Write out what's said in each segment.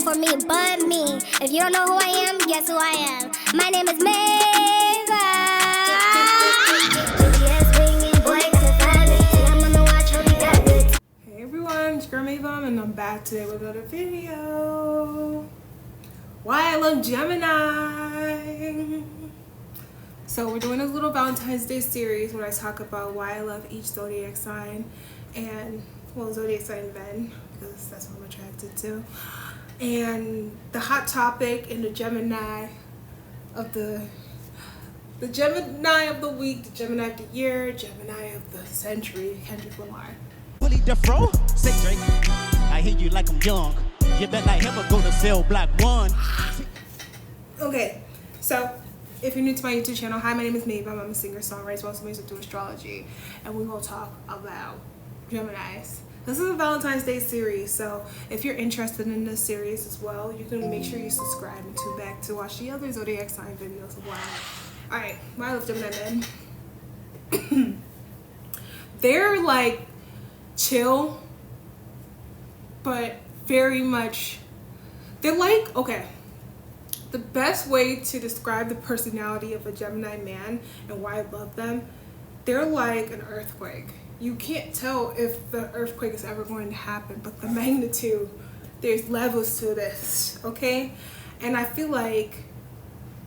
for me but me. If you don't know who I am, guess who I am. My name is Maven. Hey everyone, it's girl Maven and I'm back today with another video. Why I love Gemini. So we're doing a little Valentine's Day series where I talk about why I love each zodiac sign and, well, zodiac sign men, because that's what I'm attracted to. And the hot topic in the Gemini of the Gemini of the week, the Gemini of the year, Gemini of the century, Kendrick Lamar. Willie Defro, say Drake, I hear you like I'm young. You better not ever go to cell block 1. Okay, so if you're new to my YouTube channel, hi, my name is Maven. I'm a singer-songwriter as well as music through astrology, and we will talk about Geminis. This is a Valentine's Day series, so if you're interested in this series as well, you can make sure you subscribe and tune back to watch the other zodiac sign videos as well. Alright, why I love Gemini men. They're like chill, but very much, they're like, okay, the best way to describe the personality of a Gemini man and why I love them, they're like an earthquake. You can't tell if the earthquake is ever going to happen, but the magnitude, there's levels to this, okay? And I feel like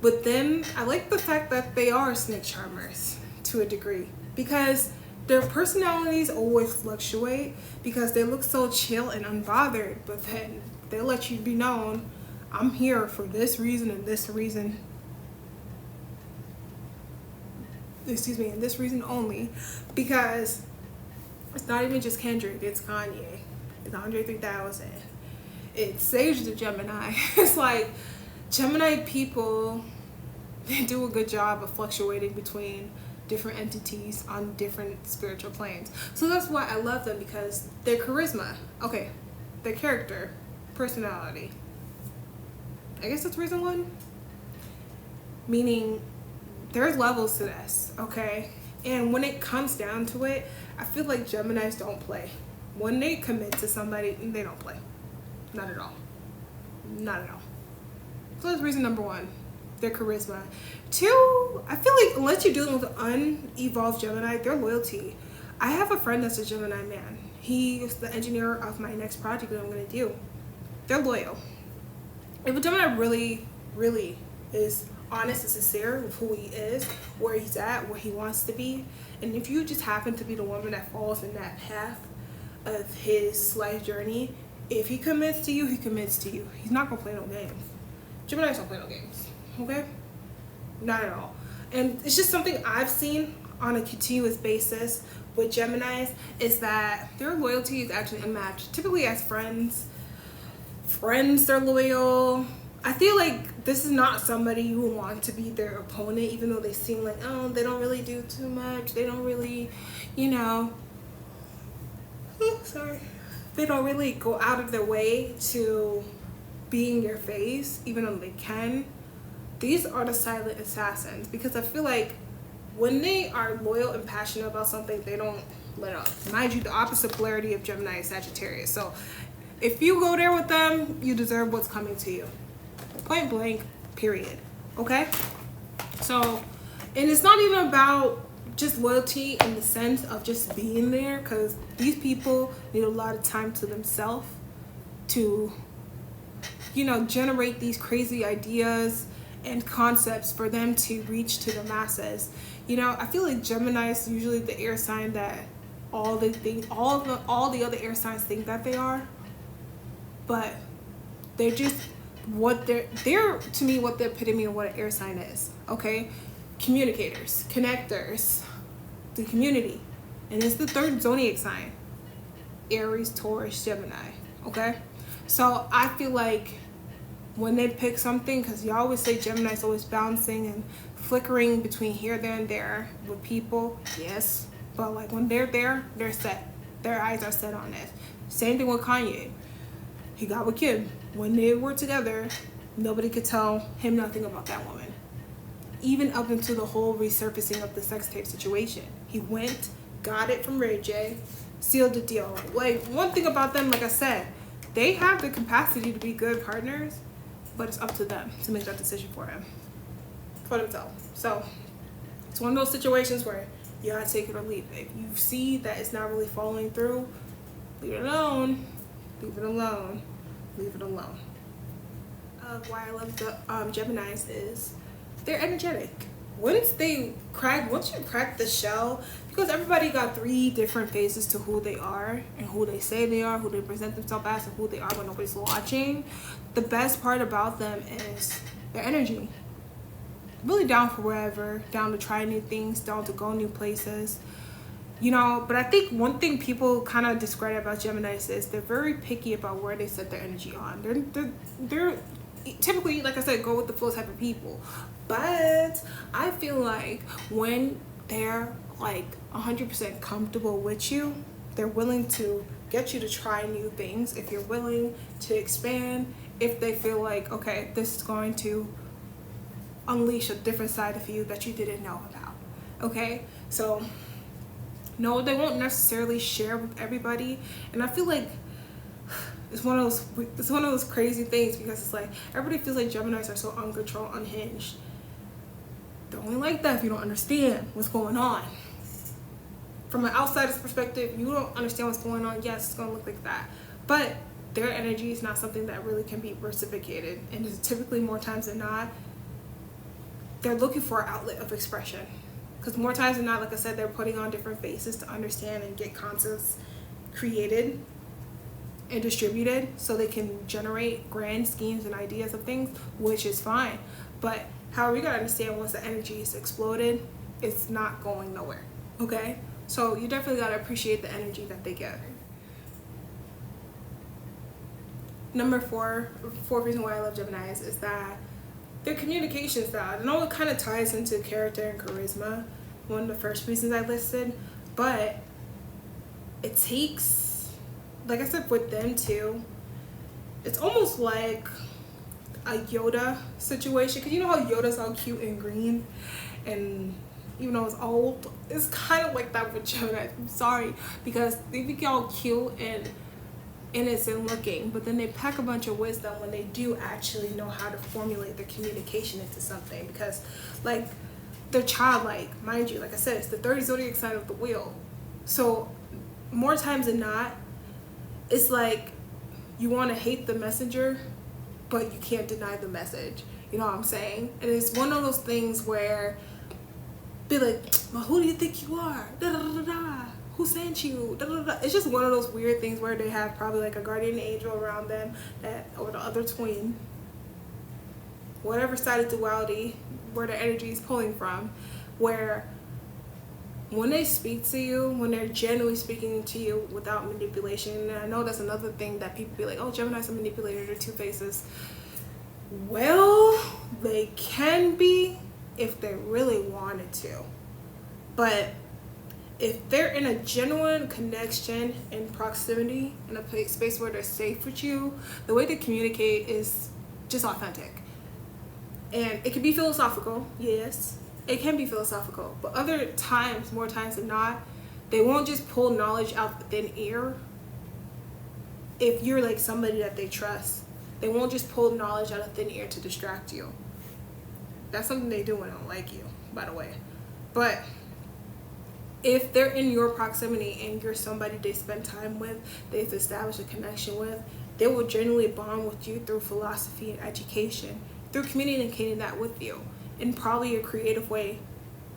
with them, I like the fact that they are snake charmers to a degree, because their personalities always fluctuate because they look so chill and unbothered, but then they let you be known, I'm here for this reason and this reason. Excuse me, and this reason only, because it's not even just Kendrick, it's Kanye, it's Andre 3000, it's Sage the Gemini. It's like Gemini people, they do a good job of fluctuating between different entities on different spiritual planes. So that's why I love them, because their charisma, okay, their character, personality, I guess that's reason one, meaning there's levels to this, okay? And when it comes down to it, I feel like Geminis don't play. When they commit to somebody, they don't play. Not at all. Not at all. So that's reason number one, their charisma. Two, I feel like unless you're dealing with an unevolved Gemini, their loyalty. I have a friend that's a Gemini man. He is the engineer of my next project that I'm going to do. They're loyal. If a Gemini really, really is honest and sincere with who he is, where he's at, where he wants to be, and if you just happen to be the woman that falls in that path of his life journey, if he commits to you, he commits to you. He's not gonna play no games. Geminis don't play no games, okay? Not at all. And it's just something I've seen on a continuous basis with Geminis, is that their loyalty is actually unmatched. Typically as friends, they're loyal. I feel like this is not somebody you want to be their opponent, even though they seem like, oh, they don't really do too much. They don't really, you know, they don't really go out of their way to be in your face, even though they can. These are the silent assassins, because I feel like when they are loyal and passionate about something, they don't let up. Mind you, the opposite polarity of Gemini is Sagittarius. So if you go there with them, you deserve what's coming to you. Point blank, period. Okay? So, and it's not even about just loyalty in the sense of just being there, because these people need a lot of time to themselves to, you know, generate these crazy ideas and concepts for them to reach to the masses. You know, I feel like Gemini is usually the air sign that all the other air signs think that they are, but they're just what they're to me, what the epitome of what an air sign is. Okay, communicators, connectors, the community. And it's the third zodiac sign, Aries, Taurus, Gemini. Okay, so I feel like when they pick something, because you always say Gemini's always bouncing and flickering between here, there, and there with people, yes, but like when they're there, they're set. Their eyes are set on it. Same thing with Kanye. He got with Kim. When they were together, nobody could tell him nothing about that woman. Even up into the whole resurfacing of the sex tape situation. He went, got it from Ray J, sealed the deal. Like, one thing about them, like I said, they have the capacity to be good partners, but it's up to them to make that decision for themselves. So it's one of those situations where you gotta take it or leave it. If you see that it's not really following through, leave it alone. Leave it alone. Leave it alone. Why I love the Geminis is they're energetic. Once you crack the shell, because everybody got 3 different phases to who they are and who they say they are, who they present themselves as, and who they are when nobody's watching. The best part about them is their energy. Really down for wherever, down to try new things, down to go new places. You know, but I think one thing people kind of discredit about Geminis is they're very picky about where they set their energy on. They're typically, like I said, go with the flow type of people. But I feel like when they're like 100% comfortable with you, they're willing to get you to try new things. If you're willing to expand, if they feel like, okay, this is going to unleash a different side of you that you didn't know about. Okay, so no, they won't necessarily share with everybody, and I feel like it's one of those crazy things, because it's like everybody feels like Geminis are so uncontrolled, unhinged. They're only like that if you don't understand what's going on. From an outsider's perspective, you don't understand what's going on. Yes, it's gonna look like that, but their energy is not something that really can be reciprocated, and it's typically more times than not they're looking for an outlet of expression. Because more times than not, like I said, they're putting on different faces to understand and get concepts created and distributed so they can generate grand schemes and ideas of things, which is fine. But however, you gotta understand, once the energy is exploded, it's not going nowhere. Okay? So you definitely gotta appreciate the energy that they get. Number 4, fourth reason why I love Geminis is that their communication style. I know it kind of ties into character and charisma, one of the first reasons I listed, but it takes, like I said, with them too, it's almost like a Yoda situation, because you know how Yoda's all cute and green, and even though it's old, it's kind of like that with Gemini. I'm sorry, because they be all cute and innocent looking, but then they pack a bunch of wisdom when they do actually know how to formulate their communication into something, because like they're childlike, mind you. Like I said, it's the 30 zodiac sign of the wheel, so more times than not it's like you want to hate the messenger but you can't deny the message, you know what I'm saying? And it's one of those things where be like, well, who do you think you are, da da da da, who sent you, da, da, da. It's just one of those weird things where they have probably like a guardian angel around them, that, or the other twin, whatever side of duality where the energy is pulling from, where when they speak to you, when they're genuinely speaking to you without manipulation. And I know that's another thing that people be like, oh, Gemini's a manipulator, they're two faces. Well, they can be if they really wanted to, but if they're in a genuine connection and proximity, in a space where they're safe with you, the way they communicate is just authentic. And it can be philosophical, yes, it can be philosophical, but other times, more times than not, they won't just pull knowledge out the thin air. If you're like somebody that they trust, they won't just pull knowledge out of thin air to distract you. That's something they do when they don't like you, by the way. But if they're in your proximity and you're somebody they spend time with, they've established a connection with, they will genuinely bond with you through philosophy and education, through communicating that with you in probably a creative way,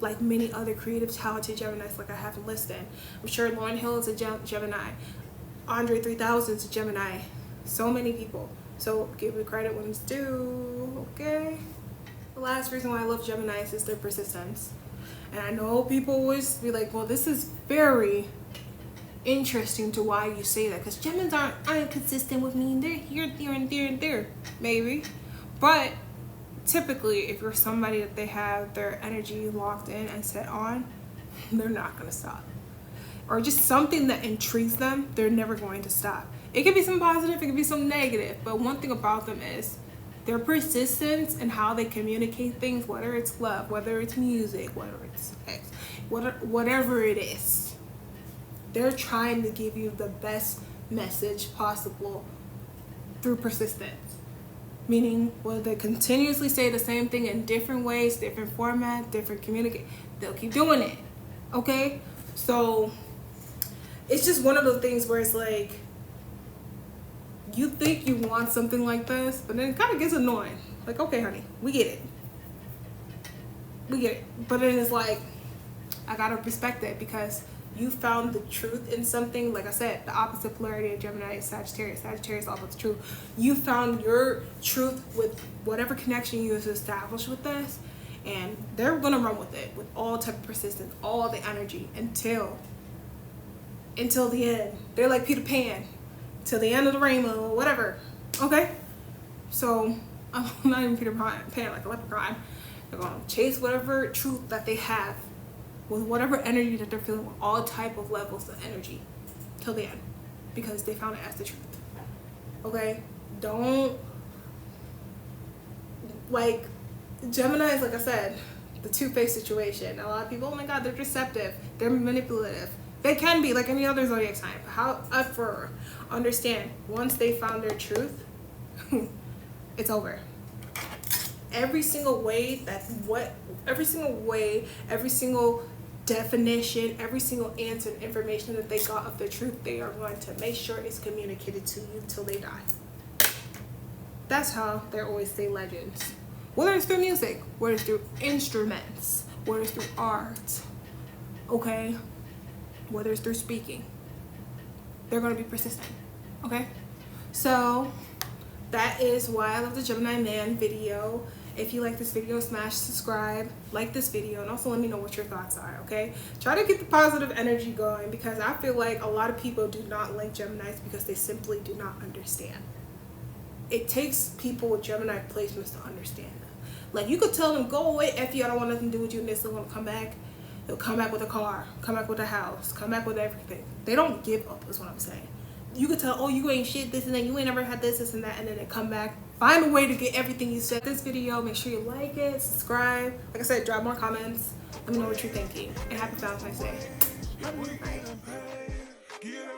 like many other creative, talented Geminis like I have listed. I'm sure Lauryn Hill is a Gemini, Andre 3000 is a Gemini, so many people. So give me credit when it's due, okay? The last reason why I love Geminis is their persistence. And I know people always be like, well, this is very interesting to why you say that, because Geminis aren't inconsistent with me. They're here, there, and there, and there, maybe. But typically, if you're somebody that they have their energy locked in and set on, they're not going to stop. Or just something that intrigues them, they're never going to stop. It could be some positive, it could be some negative, but one thing about them is their persistence and how they communicate things, whether it's love, whether it's music, whether it's sex, whatever it is, they're trying to give you the best message possible through persistence. Meaning, will they continuously say the same thing in different ways, different formats, different communicate? They'll keep doing it. Okay? So it's just one of those things where it's like, you think you want something like this, but then it kind of gets annoying. Like, okay, honey, we get it. We get it. But then it's like, I gotta respect it because you found the truth in something. Like I said, the opposite polarity of Gemini is Sagittarius. Sagittarius is all about the truth. You found your truth with whatever connection you established with this, and they're gonna run with it with all type of persistence, all the energy until the end. They're like Peter Pan, till the end of the rainbow or whatever. Okay? So I'm not even Peter Pan, like a leprechaun. They're gonna chase whatever truth that they have with whatever energy that they're feeling, with all type of levels of energy till the end, because they found it as the truth. Okay? Don't, like, Gemini is, like I said, the two-faced situation. A lot of people, oh my god, they're deceptive, they're manipulative. They can be, like any other zodiac sign. However, understand, once they found their truth, it's over. Every single way, every single definition, every single answer and information that they got of the truth, they are going to make sure it's communicated to you till they die. That's how they always say legends. Whether it's through music, whether it's through instruments, whether it's through art, okay? Whether it's through speaking, they're going to be persistent, okay? So that is why I love the Gemini Man video. If you like this video, smash subscribe, like this video, and also let me know what your thoughts are, okay? Try to get the positive energy going, because I feel like a lot of people do not like Geminis because they simply do not understand. It takes people with Gemini placements to understand them. Like, you could tell them, go away, F you, I don't want nothing to do with you, and they're still going to come back. They'll come back with a car, come back with a house, come back with everything. They don't give up, is what I'm saying. You could tell, oh, you ain't shit, this and that, you ain't never had this and that, and then they come back, find a way to get everything you said. This video, make sure you like it, subscribe. Like I said, drop more comments. Let me know what you're thinking. And happy Valentine's Day. Love you. Bye.